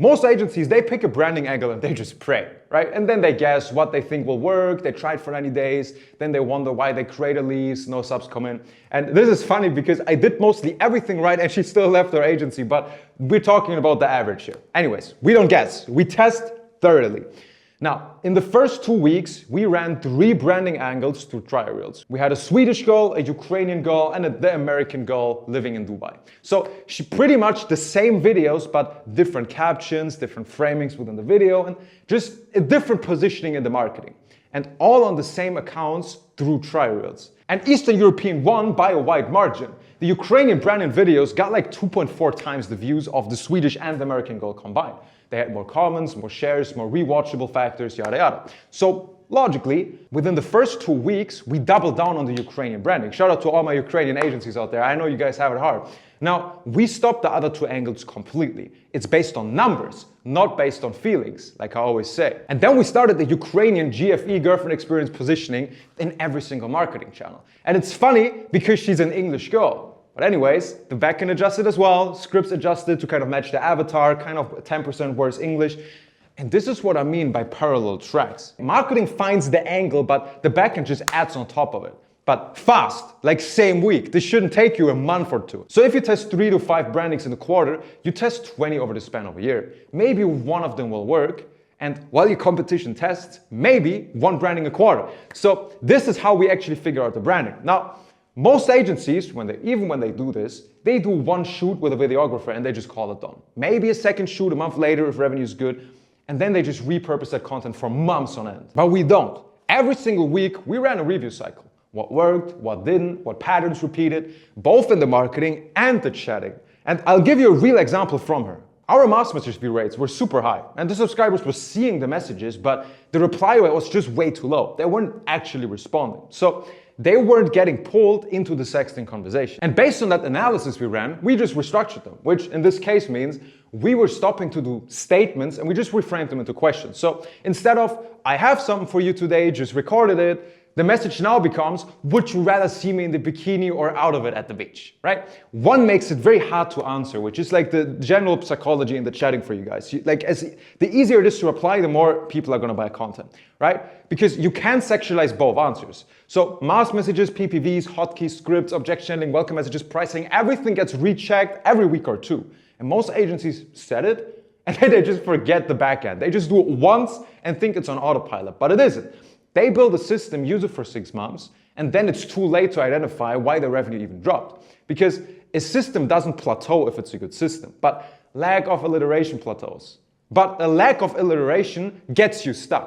Most agencies, they pick a branding angle and they just pray, right? And then they guess what they think will work. They try it for 90 days. Then they wonder why their creator leaves, no subs come in. And this is funny because I did mostly everything right and she still left her agency, but we're talking about the average here. Anyways, we don't guess, we test thoroughly. Now, in the first 2 weeks, we ran 3 branding angles through trial reels. We had a Swedish girl, a Ukrainian girl, and the American girl living in Dubai. So she pretty much the same videos, but different captions, different framings within the video, and just a different positioning in the marketing. And all on the same accounts through trial reels. And Eastern European won by a wide margin. The Ukrainian branding videos got like 2.4 times the views of the Swedish and the American girl combined. They had more comments, more shares, more rewatchable factors, yada yada. So logically, within the first 2 weeks, we doubled down on the Ukrainian branding. Shout out to all my Ukrainian agencies out there. I know you guys have it hard. Now, we stopped the other 2 angles completely. It's based on numbers, not based on feelings, like I always say. And then we started the Ukrainian GFE girlfriend experience positioning in every single marketing channel. And it's funny because she's an English girl. But anyways, the backend adjusted as well, scripts adjusted to kind of match the avatar, kind of 10% worse English. And this is what I mean by parallel tracks. Marketing finds the angle, but the backend just adds on top of it. But fast, like same week. This shouldn't take you a month or 2. So if you test 3 to 5 brandings in a quarter, you test 20 over the span of a year. Maybe one of them will work. And while your competition tests, maybe 1 branding a quarter. So this is how we actually figure out the branding. Now, most agencies, even when they do this, they do 1 shoot with a videographer and they just call it done. Maybe a second shoot a month later if revenue is good, and then they just repurpose that content for months on end. But we don't. Every single week, we ran a review cycle. What worked, what didn't, what patterns repeated, both in the marketing and the chatting. And I'll give you a real example from her. Our mass message view rates were super high, and the subscribers were seeing the messages, but the reply rate was just way too low. They weren't actually responding. So they weren't getting pulled into the sexting conversation. And based on that analysis we ran, we just restructured them, which in this case means we were stopping to do statements and we just reframed them into questions. So instead of, I have something for you today, just recorded it, the message now becomes, would you rather see me in the bikini or out of it at the beach, right? One makes it very hard to answer, which is like the general psychology in the chatting for you guys. The easier it is to reply, the more people are gonna buy content, right? Because you can sexualize both answers. So mass messages, PPVs, hotkeys, scripts, objection handling, welcome messages, pricing, everything gets rechecked every week or 2. And most agencies set it, and then they just forget the back end. They just do it once and think it's on autopilot, but it isn't. They build a system, use it for 6 months, and then it's too late to identify why the revenue even dropped. Because a system doesn't plateau if it's a good system, but lack of alliteration plateaus. But a lack of alliteration gets you stuck.